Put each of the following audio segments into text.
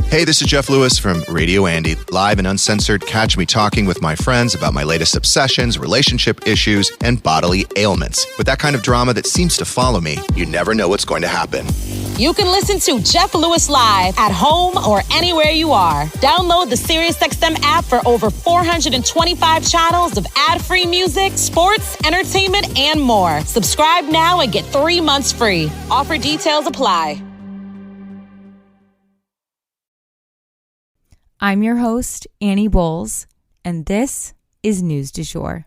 Hey, this is Jeff Lewis from Radio Andy, live and uncensored. Catch me talking with my friends about my latest obsessions, relationship issues, and bodily ailments. With that kind of drama that seems to follow me, you never know what's going to happen. You can listen to Jeff Lewis live at home or anywhere you are. Download the SiriusXM app for over 425 channels of ad-free music, sports, entertainment, and more. Subscribe now and get 3 months free. Offer details apply. I'm your host, Annie Bowles, and this is News du Jour.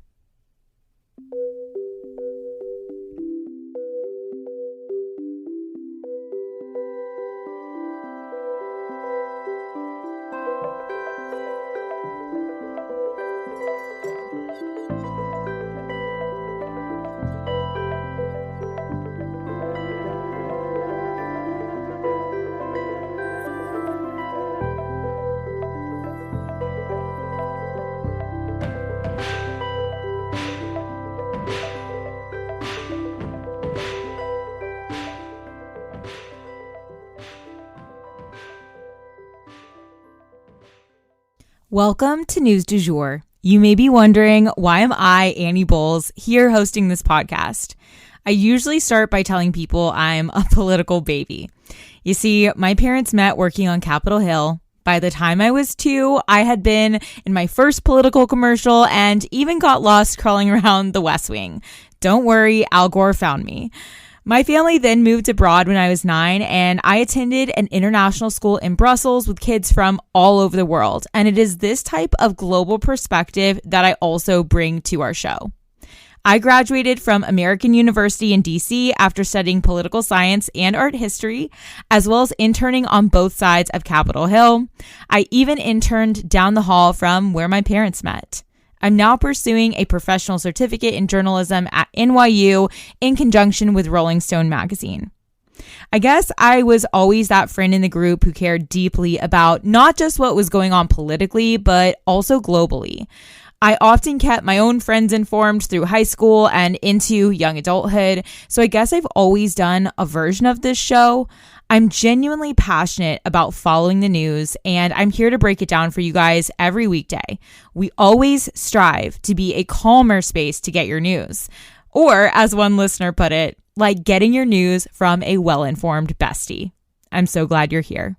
Welcome to News du Jour. You may be wondering, why am I, Annie Bowles, here hosting this podcast? I usually start by telling people I'm a political baby. You see, my parents met working on Capitol Hill. By the time I was 2, I had been in my first political commercial and even got lost crawling around the West Wing. Don't worry, Al Gore found me. My family then moved abroad when I was 9, and I attended an international school in Brussels with kids from all over the world. And it is this type of global perspective that I also bring to our show. I graduated from American University in DC after studying political science and art history, as well as interning on both sides of Capitol Hill. I even interned down the hall from where my parents met. I'm now pursuing a professional certificate in journalism at NYU in conjunction with Rolling Stone magazine. I guess I was always that friend in the group who cared deeply about not just what was going on politically, but also globally. I often kept my own friends informed through high school and into young adulthood, so I guess I've always done a version of this show. I'm genuinely passionate about following the news, and I'm here to break it down for you guys every weekday. We always strive to be a calmer space to get your news. Or, as one listener put it, like getting your news from a well-informed bestie. I'm so glad you're here.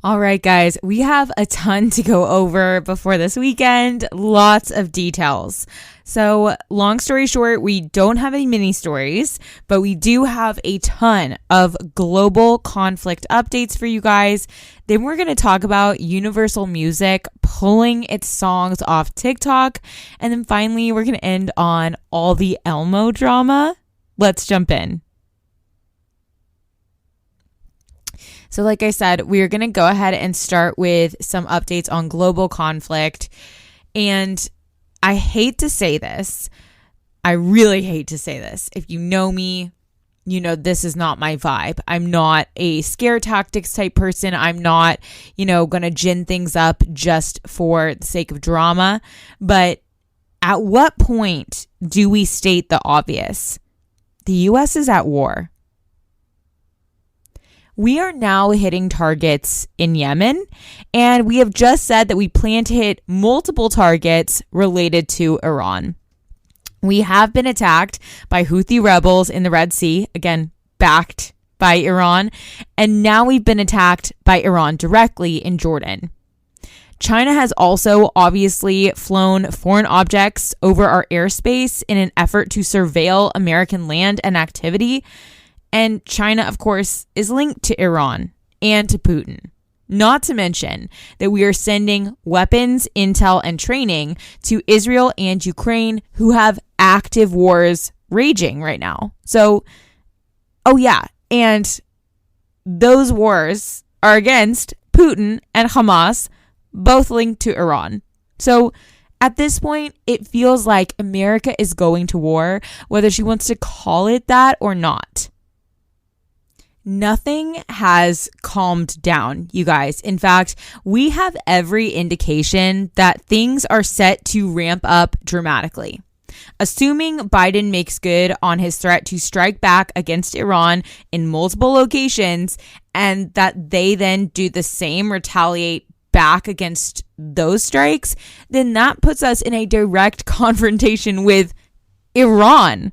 All right, guys, we have a ton to go over before this weekend. Lots of details. So long story short, we don't have any mini stories, but we do have a ton of global conflict updates for you guys. Then we're going to talk about Universal Music pulling its songs off TikTok. And then finally, we're going to end on all the Elmo drama. Let's jump in. So like I said, we're going to go ahead and start with some updates on global conflict. And I hate to say this. I really hate to say this. If you know me, you know this is not my vibe. I'm not a scare tactics type person. I'm not, going to gin things up just for the sake of drama. But at what point do we state the obvious? The U.S. is at war. We are now hitting targets in Yemen, and we have just said that we plan to hit multiple targets related to Iran. We have been attacked by Houthi rebels in the Red Sea, again, backed by Iran, and now we've been attacked by Iran directly in Jordan. China has also obviously flown foreign objects over our airspace in an effort to surveil American land and activity. And China, of course, is linked to Iran and to Putin. Not to mention that we are sending weapons, intel, and training to Israel and Ukraine, who have active wars raging right now. So, and those wars are against Putin and Hamas, both linked to Iran. So at this point, it feels like America is going to war, whether she wants to call it that or not. Nothing has calmed down, you guys. In fact, we have every indication that things are set to ramp up dramatically. Assuming Biden makes good on his threat to strike back against Iran in multiple locations and that they then do the same, retaliate back against those strikes, then that puts us in a direct confrontation with Iran,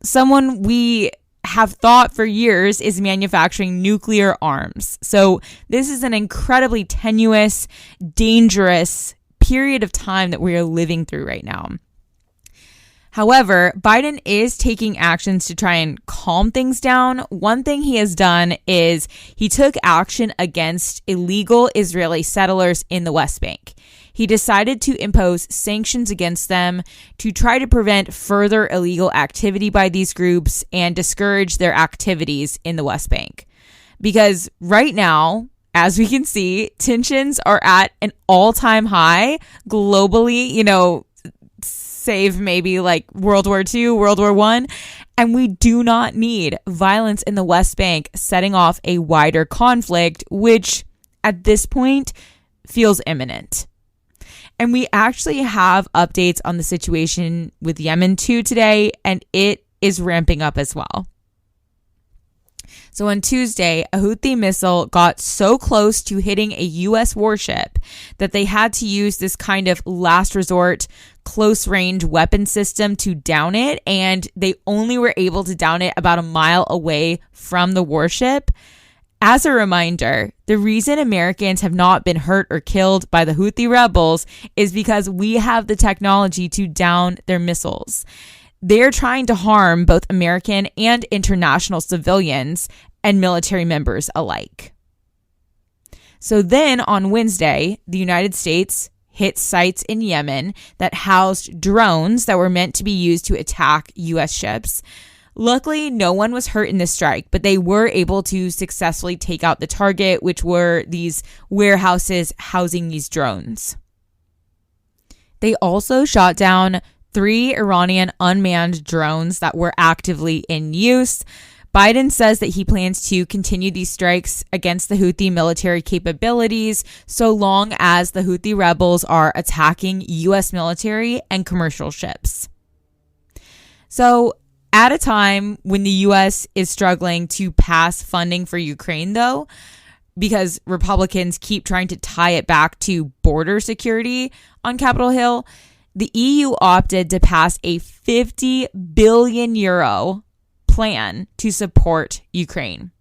someone we have thought for years is manufacturing nuclear arms. So this is an incredibly tenuous, dangerous period of time that we are living through right now. However, Biden is taking actions to try and calm things down. One thing he has done is he took action against illegal Israeli settlers in the West Bank. He decided to impose sanctions against them to try to prevent further illegal activity by these groups and discourage their activities in the West Bank. Because right now, as we can see, tensions are at an all-time high globally, save maybe like World War II, World War I. And we do not need violence in the West Bank setting off a wider conflict, which at this point feels imminent. And we actually have updates on the situation with Yemen too today, and it is ramping up as well. So on Tuesday, a Houthi missile got so close to hitting a U.S. warship that they had to use this kind of last resort close range weapon system to down it. And they only were able to down it about a mile away from the warship. As a reminder, the reason Americans have not been hurt or killed by the Houthi rebels is because we have the technology to down their missiles. They're trying to harm both American and international civilians and military members alike. So then on Wednesday, the United States hit sites in Yemen that housed drones that were meant to be used to attack U.S. ships. Luckily, no one was hurt in this strike, but they were able to successfully take out the target, which were these warehouses housing these drones. They also shot down 3 Iranian unmanned drones that were actively in use. Biden says that he plans to continue these strikes against the Houthi military capabilities so long as the Houthi rebels are attacking U.S. military and commercial ships. So at a time when the U.S. is struggling to pass funding for Ukraine, though, because Republicans keep trying to tie it back to border security on Capitol Hill, the EU opted to pass a 50 billion euro plan to support Ukraine.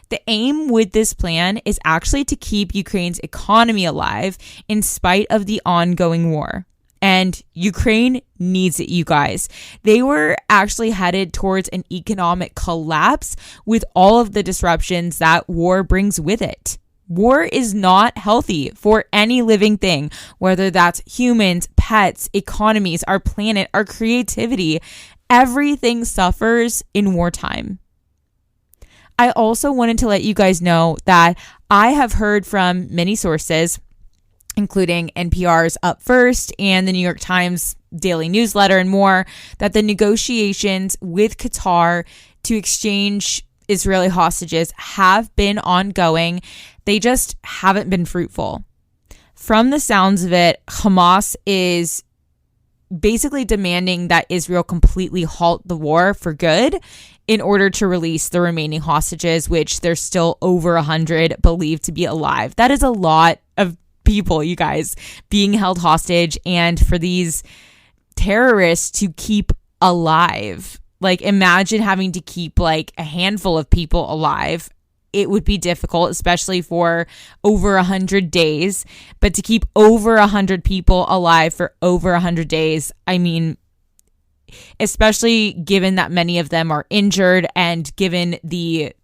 The aim with this plan is actually to keep Ukraine's economy alive in spite of the ongoing war. And Ukraine needs it, you guys. They were actually headed towards an economic collapse with all of the disruptions that war brings with it. War is not healthy for any living thing, whether that's humans, pets, economies, our planet, our creativity. Everything suffers in wartime. I also wanted to let you guys know that I have heard from many sources, including NPR's Up First and the New York Times daily newsletter and more, that the negotiations with Qatar to exchange Israeli hostages have been ongoing. They just haven't been fruitful. From the sounds of it, Hamas is basically demanding that Israel completely halt the war for good in order to release the remaining hostages, which there's still over 100 believed to be alive. That is a lot of people, you guys, being held hostage, and for these terrorists to keep alive. Like, imagine having to keep like a handful of people alive. It would be difficult, especially for over 100 days. But to keep over 100 people alive for over 100 days, I mean, especially given that many of them are injured and given the,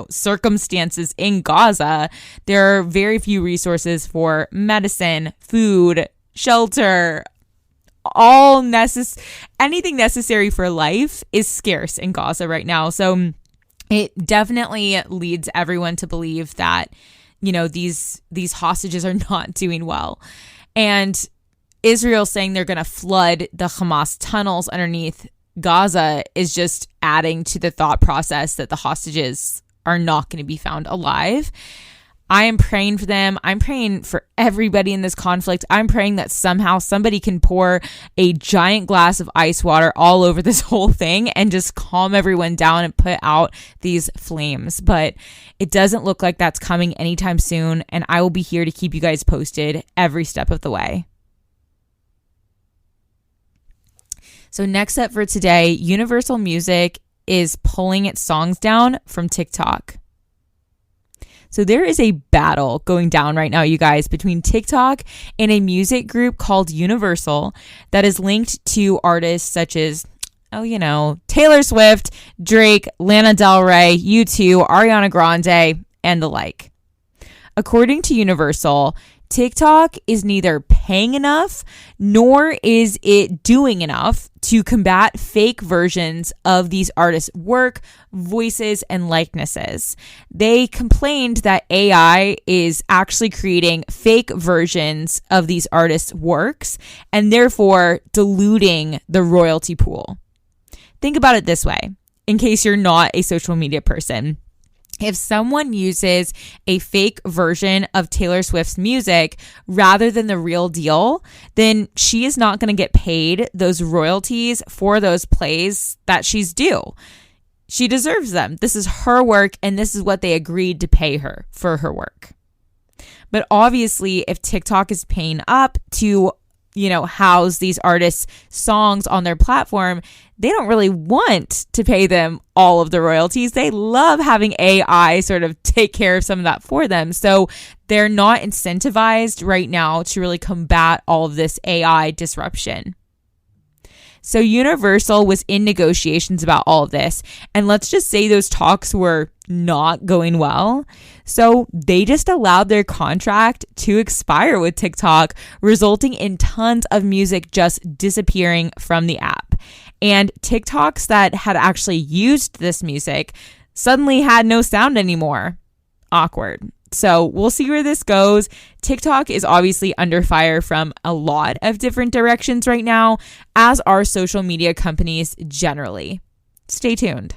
circumstances in Gaza, there are very few resources for medicine, food, shelter, anything necessary for life is scarce in Gaza right now. So it definitely leads everyone to believe that, these hostages are not doing well. And Israel saying they're going to flood the Hamas tunnels underneath Gaza is just adding to the thought process that the hostages are not going to be found alive. I am praying for them. I'm praying for everybody in this conflict. I'm praying that somehow somebody can pour a giant glass of ice water all over this whole thing and just calm everyone down and put out these flames. But it doesn't look like that's coming anytime soon. And I will be here to keep you guys posted every step of the way. So next up for today, Universal Music is pulling its songs down from TikTok. So there is a battle going down right now, you guys, between TikTok and a music group called Universal that is linked to artists such as, Taylor Swift, Drake, Lana Del Rey, U2, Ariana Grande, and the like. According to Universal, TikTok is neither paying enough nor is it doing enough to combat fake versions of these artists' work, voices, and likenesses. They complained that AI is actually creating fake versions of these artists' works and therefore diluting the royalty pool. Think about it this way, in case you're not a social media person. If someone uses a fake version of Taylor Swift's music rather than the real deal, then she is not going to get paid those royalties for those plays that she's due. She deserves them. This is her work, and this is what they agreed to pay her for her work. But obviously, if TikTok is paying up to house these artists' songs on their platform, they don't really want to pay them all of the royalties. They love having AI sort of take care of some of that for them. So they're not incentivized right now to really combat all of this AI disruption. So Universal was in negotiations about all of this. And let's just say those talks were not going well. So they just allowed their contract to expire with TikTok, resulting in tons of music just disappearing from the app. And TikToks that had actually used this music suddenly had no sound anymore. Awkward. So we'll see where this goes. TikTok is obviously under fire from a lot of different directions right now, as are social media companies generally. Stay tuned.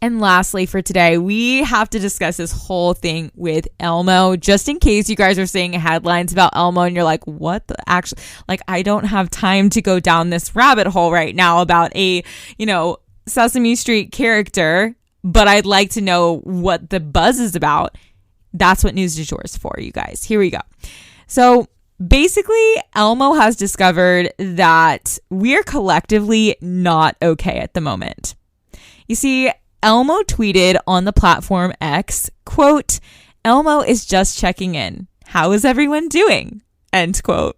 And lastly for today, we have to discuss this whole thing with Elmo, just in case you guys are seeing headlines about Elmo and you're like, what the actual, I don't have time to go down this rabbit hole right now about a, Sesame Street character, but I'd like to know what the buzz is about. That's what News du Jour is for, you guys. Here we go. So basically, Elmo has discovered that we're collectively not okay at the moment. You see, Elmo tweeted on the platform X, quote, "Elmo is just checking in. How is everyone doing?" End quote.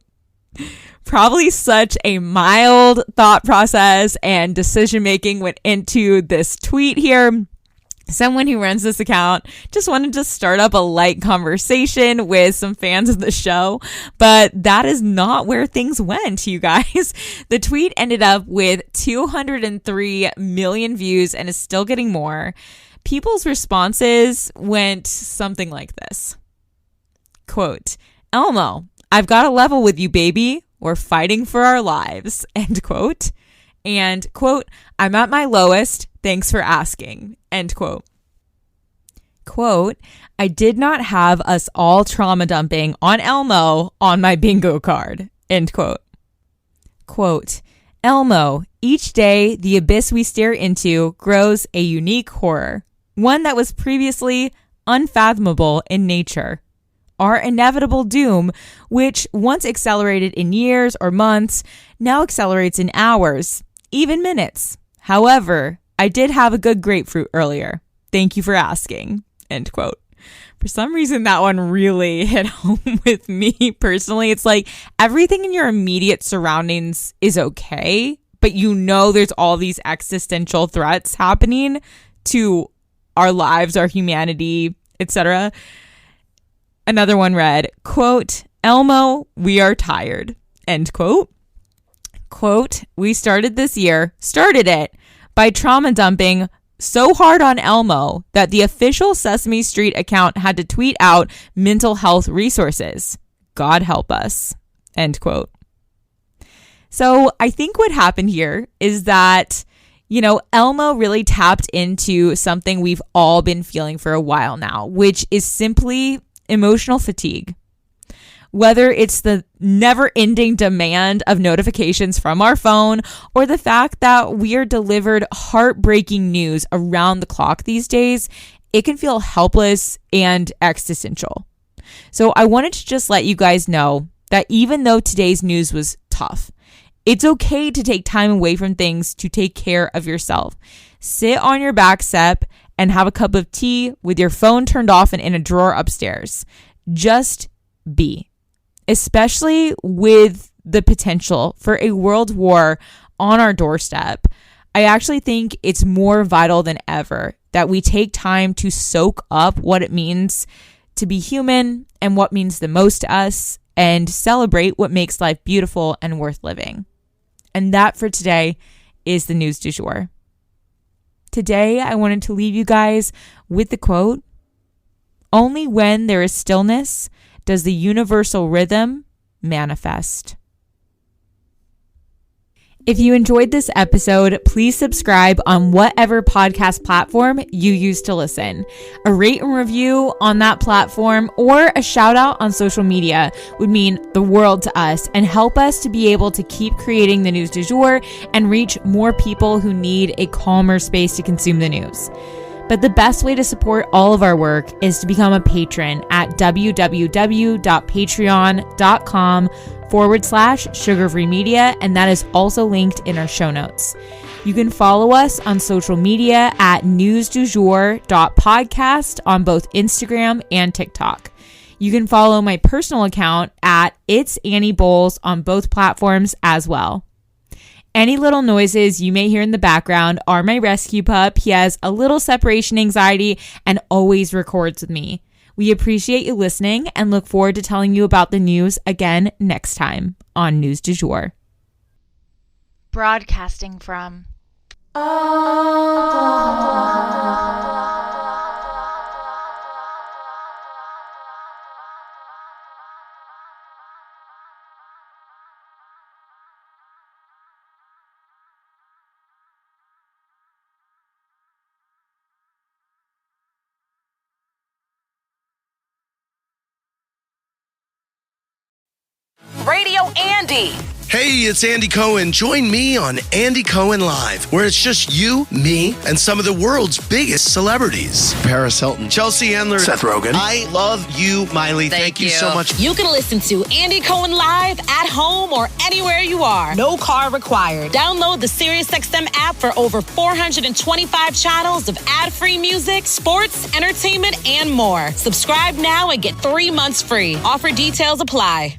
Probably such a mild thought process and decision making went into this tweet here. Someone who runs this account just wanted to start up a light conversation with some fans of the show, but that is not where things went, you guys. The tweet ended up with 203 million views and is still getting more. People's responses went something like this. Quote, "Elmo, I've got a level with you, baby. We're fighting for our lives." End quote. And quote, "I'm at my lowest. Thanks for asking." End quote. Quote, "I did not have us all trauma dumping on Elmo on my bingo card." End quote. Quote, "Elmo, each day the abyss we stare into grows a unique horror, one that was previously unfathomable in nature. Our inevitable doom, which once accelerated in years or months, now accelerates in hours, even minutes. However, I did have a good grapefruit earlier. Thank you for asking." End quote. For some reason, that one really hit home with me personally. It's like everything in your immediate surroundings is okay, but there's all these existential threats happening to our lives, our humanity, etc. Another one read, quote, "Elmo, we are tired." End quote. Quote, "We started it by trauma dumping so hard on Elmo that the official Sesame Street account had to tweet out mental health resources. God help us." End quote. So I think what happened here is that Elmo really tapped into something we've all been feeling for a while now, which is simply emotional fatigue. Whether it's the never-ending demand of notifications from our phone or the fact that we are delivered heartbreaking news around the clock these days, it can feel helpless and existential. So I wanted to just let you guys know that even though today's news was tough, it's okay to take time away from things to take care of yourself. Sit on your back step and have a cup of tea with your phone turned off and in a drawer upstairs. Just be. Especially with the potential for a world war on our doorstep, I actually think it's more vital than ever that we take time to soak up what it means to be human and what means the most to us and celebrate what makes life beautiful and worth living. And that for today is the news du jour. Today, I wanted to leave you guys with the quote, "Only when there is stillness does the universal rhythm manifest." If you enjoyed this episode, please subscribe on whatever podcast platform you use to listen. A rate and review on that platform or a shout out on social media would mean the world to us and help us to be able to keep creating the news du jour and reach more people who need a calmer space to consume the news. But the best way to support all of our work is to become a patron at www.patreon.com/sugarfree media, and that is also linked in our show notes. You can follow us on social media at newsdujour.podcast on both Instagram and TikTok. You can follow my personal account at It's Annie Bowles on both platforms as well. Any little noises you may hear in the background are my rescue pup. He has a little separation anxiety and always records with me. We appreciate you listening and look forward to telling you about the news again next time on News du Jour. Broadcasting from Radio Andy. Hey, it's Andy Cohen. Join me on Andy Cohen Live, where it's just you, me, and some of the world's biggest celebrities. Paris Hilton, Chelsea Handler, Seth Rogen. I love you, Miley. Thank you so much. You can listen to Andy Cohen live at home or anywhere you are. No car required. Download the SiriusXM app for over 425 channels of ad-free music, sports, entertainment, and more. Subscribe now and get 3 months free. Offer details apply.